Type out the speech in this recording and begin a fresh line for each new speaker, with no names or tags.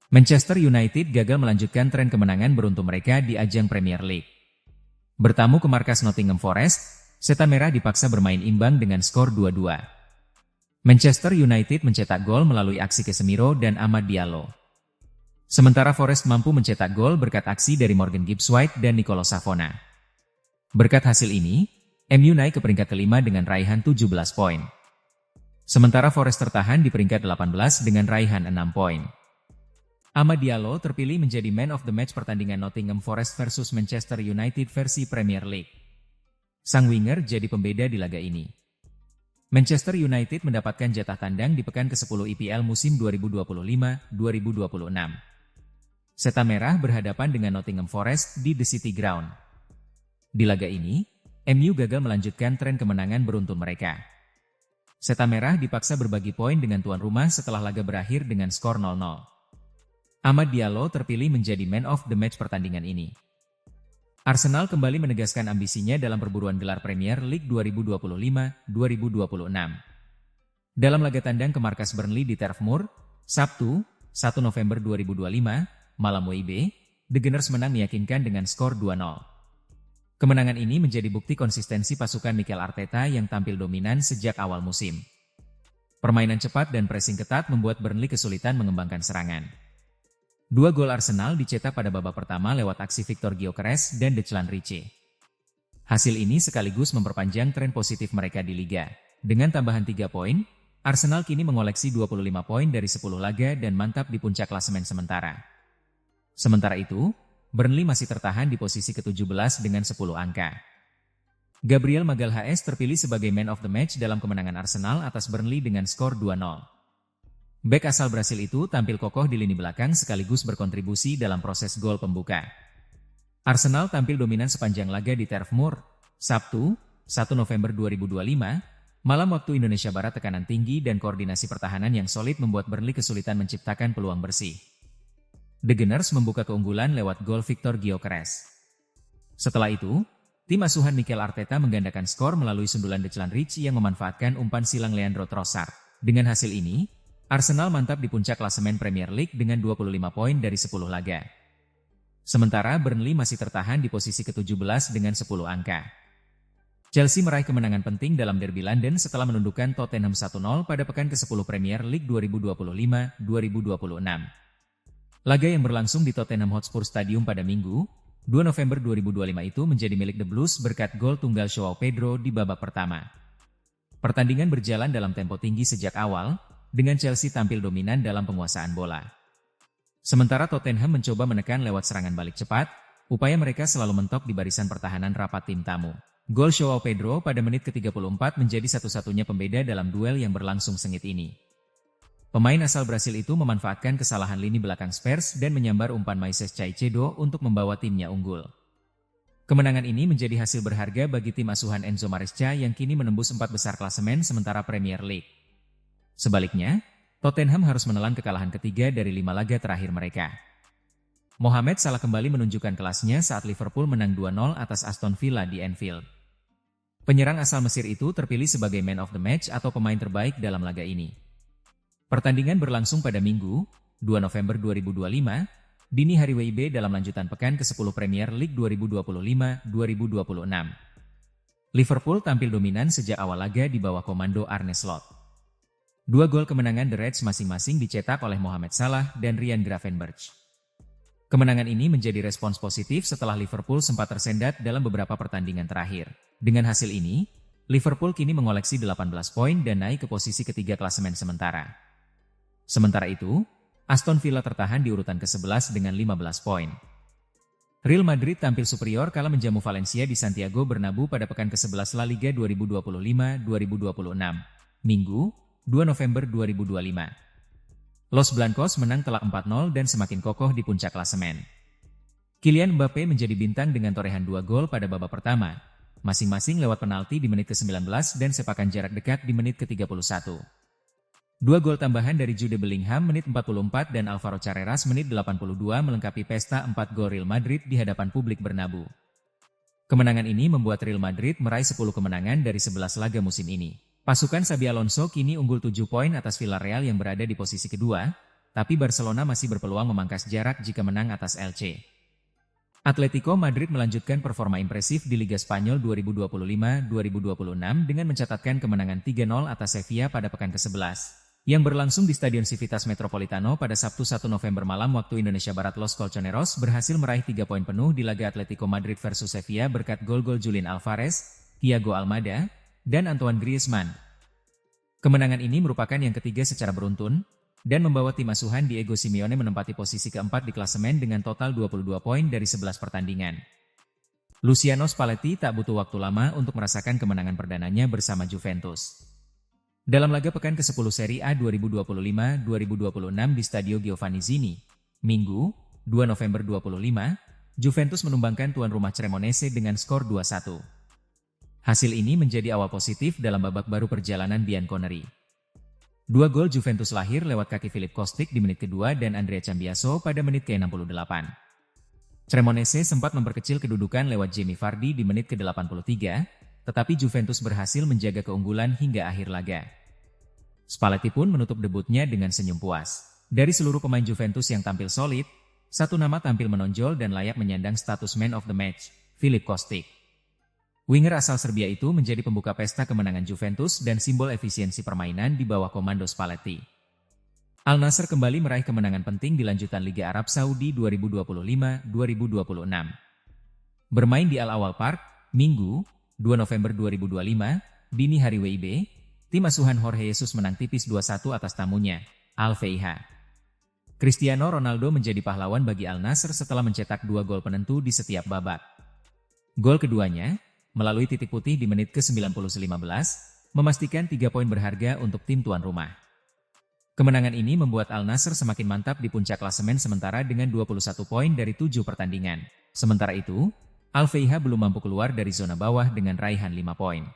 Manchester United gagal melanjutkan tren kemenangan beruntun mereka di ajang Premier League. Bertamu ke markas Nottingham Forest, Setan Merah dipaksa bermain imbang dengan skor 2-2. Manchester United mencetak gol melalui aksi Casemiro dan Amad Diallo. Sementara Forest mampu mencetak gol berkat aksi dari Morgan Gibbs-White dan Nicolo Savona. Berkat hasil ini, MU naik ke peringkat kelima dengan raihan 17 poin. Sementara Forest tertahan di peringkat 18 dengan raihan 6 poin. Amad Diallo terpilih menjadi Man of the Match pertandingan Nottingham Forest versus Manchester United versi Premier League. Sang winger jadi pembeda di laga ini. Manchester United mendapatkan jatah tandang di pekan ke-10 IPL musim 2025-2026. Setan Merah berhadapan dengan Nottingham Forest di The City Ground. Di laga ini, MU gagal melanjutkan tren kemenangan beruntun mereka. Setan Merah dipaksa berbagi poin dengan tuan rumah setelah laga berakhir dengan skor 0-0. Amad Diallo terpilih menjadi Man of the Match pertandingan ini. Arsenal kembali menegaskan ambisinya dalam perburuan gelar Premier League 2025-2026. Dalam laga tandang ke markas Burnley di Turf Moor, Sabtu, 1 November 2025, malam WIB, The Gunners menang meyakinkan dengan skor 2-0. Kemenangan ini menjadi bukti konsistensi pasukan Mikel Arteta yang tampil dominan sejak awal musim. Permainan cepat dan pressing ketat membuat Burnley kesulitan mengembangkan serangan. 2 gol Arsenal dicetak pada babak pertama lewat aksi Victor Gyökeres dan Declan Rice. Hasil ini sekaligus memperpanjang tren positif mereka di liga. Dengan tambahan 3 poin, Arsenal kini mengoleksi 25 poin dari 10 laga dan mantap di puncak klasemen sementara. Sementara itu, Burnley masih tertahan di posisi ke-17 dengan 10 angka. Gabriel Magalhaes terpilih sebagai Man of the Match dalam kemenangan Arsenal atas Burnley dengan skor 2-0. Bek asal Brasil itu tampil kokoh di lini belakang sekaligus berkontribusi dalam proses gol pembuka. Arsenal tampil dominan sepanjang laga di Turf Moor, Sabtu, 1 November 2025, malam waktu Indonesia Barat. Tekanan tinggi dan koordinasi pertahanan yang solid membuat Burnley kesulitan menciptakan peluang bersih. The Gunners membuka keunggulan lewat gol Victor Gyökeres. Setelah itu, tim asuhan Mikel Arteta menggandakan skor melalui sundulan Declan Rice yang memanfaatkan umpan silang Leandro Trossard. Dengan hasil ini, Arsenal mantap di puncak klasemen Premier League dengan 25 poin dari 10 laga. Sementara Burnley masih tertahan di posisi ke-17 dengan 10 angka. Chelsea meraih kemenangan penting dalam derby London setelah menundukkan Tottenham 1-0 pada pekan ke-10 Premier League 2025-2026. Laga yang berlangsung di Tottenham Hotspur Stadium pada Minggu, 2 November 2025 itu menjadi milik The Blues berkat gol tunggal Joao Pedro di babak pertama. Pertandingan berjalan dalam tempo tinggi sejak awal, dengan Chelsea tampil dominan dalam penguasaan bola. Sementara Tottenham mencoba menekan lewat serangan balik cepat, upaya mereka selalu mentok di barisan pertahanan rapat tim tamu. Gol Joao Pedro pada menit ke-34 menjadi satu-satunya pembeda dalam duel yang berlangsung sengit ini. Pemain asal Brasil itu memanfaatkan kesalahan lini belakang Spurs dan menyambar umpan Moises Caicedo untuk membawa timnya unggul. Kemenangan ini menjadi hasil berharga bagi tim asuhan Enzo Maresca yang kini menembus 4 besar klasemen sementara Premier League. Sebaliknya, Tottenham harus menelan kekalahan ketiga dari 5 laga terakhir mereka. Mohamed Salah kembali menunjukkan kelasnya saat Liverpool menang 2-0 atas Aston Villa di Anfield. Penyerang asal Mesir itu terpilih sebagai Man of the Match atau pemain terbaik dalam laga ini. Pertandingan berlangsung pada Minggu, 2 November 2025, dini hari WIB dalam lanjutan pekan ke-10 Premier League 2025-2026. Liverpool tampil dominan sejak awal laga di bawah komando Arne Slot. 2 gol kemenangan The Reds masing-masing dicetak oleh Mohamed Salah dan Ryan Gravenberch. Kemenangan ini menjadi respons positif setelah Liverpool sempat tersendat dalam beberapa pertandingan terakhir. Dengan hasil ini, Liverpool kini mengoleksi 18 poin dan naik ke posisi ketiga klasemen sementara. Sementara itu, Aston Villa tertahan di urutan ke-11 dengan 15 poin. Real Madrid tampil superior kala menjamu Valencia di Santiago Bernabeu pada pekan ke-11 La Liga 2025-2026, Minggu, 2 November 2025. Los Blancos menang telak 4-0 dan semakin kokoh di puncak klasemen. Kylian Mbappe menjadi bintang dengan torehan 2 gol pada babak pertama, masing-masing lewat penalti di menit ke-19 dan sepakan jarak dekat di menit ke-31. 2 gol tambahan dari Jude Bellingham menit 44 dan Alvaro Carreras menit 82 melengkapi pesta 4 gol Real Madrid di hadapan publik Bernabeu. Kemenangan ini membuat Real Madrid meraih 10 kemenangan dari 11 laga musim ini. Pasukan Xabi Alonso kini unggul 7 poin atas Villarreal yang berada di posisi kedua, tapi Barcelona masih berpeluang memangkas jarak jika menang atas Elche. Atletico Madrid melanjutkan performa impresif di Liga Spanyol 2025-2026 dengan mencatatkan kemenangan 3-0 atas Sevilla pada pekan ke-11, yang berlangsung di Stadion Civitas Metropolitano pada Sabtu 1 November malam waktu Indonesia Barat. Los Colchoneros berhasil meraih 3 poin penuh di laga Atletico Madrid versus Sevilla berkat gol-gol Julian Alvarez, Thiago Almada, dan Antoine Griezmann. Kemenangan ini merupakan yang ketiga secara beruntun, dan membawa tim asuhan Diego Simeone menempati posisi keempat di klasemen dengan total 22 poin dari 11 pertandingan. Luciano Spalletti tak butuh waktu lama untuk merasakan kemenangan perdananya bersama Juventus. Dalam laga pekan ke-10 Serie A 2025-2026 di Stadio Giovanni Zini, Minggu, 2 November 2025, Juventus menumbangkan tuan rumah Cremonese dengan skor 2-1. Hasil ini menjadi awal positif dalam babak baru perjalanan Bianconeri. 2 gol Juventus lahir lewat kaki Filip Kostic di menit kedua dan Andrea Cambiaso pada menit ke-68. Cremonese sempat memperkecil kedudukan lewat Jamie Vardy di menit ke-83, tetapi Juventus berhasil menjaga keunggulan hingga akhir laga. Spalletti pun menutup debutnya dengan senyum puas. Dari seluruh pemain Juventus yang tampil solid, satu nama tampil menonjol dan layak menyandang status man of the match, Filip Kostic. Winger asal Serbia itu menjadi pembuka pesta kemenangan Juventus dan simbol efisiensi permainan di bawah komando Spalletti. Al Nassr kembali meraih kemenangan penting di lanjutan Liga Arab Saudi 2025-2026. Bermain di Al Awal Park, Minggu, 2 November 2025, dini hari WIB, tim asuhan Jorge Jesus menang tipis 2-1 atas tamunya, Al Feiha. Cristiano Ronaldo menjadi pahlawan bagi Al Nassr setelah mencetak 2 gol penentu di setiap babak. Gol keduanya, melalui titik putih di menit ke-90+15, memastikan 3 poin berharga untuk tim tuan rumah. Kemenangan ini membuat Al Nassr semakin mantap di puncak klasemen sementara dengan 21 poin dari 7 pertandingan. Sementara itu, Al Feiha belum mampu keluar dari zona bawah dengan raihan 5 poin.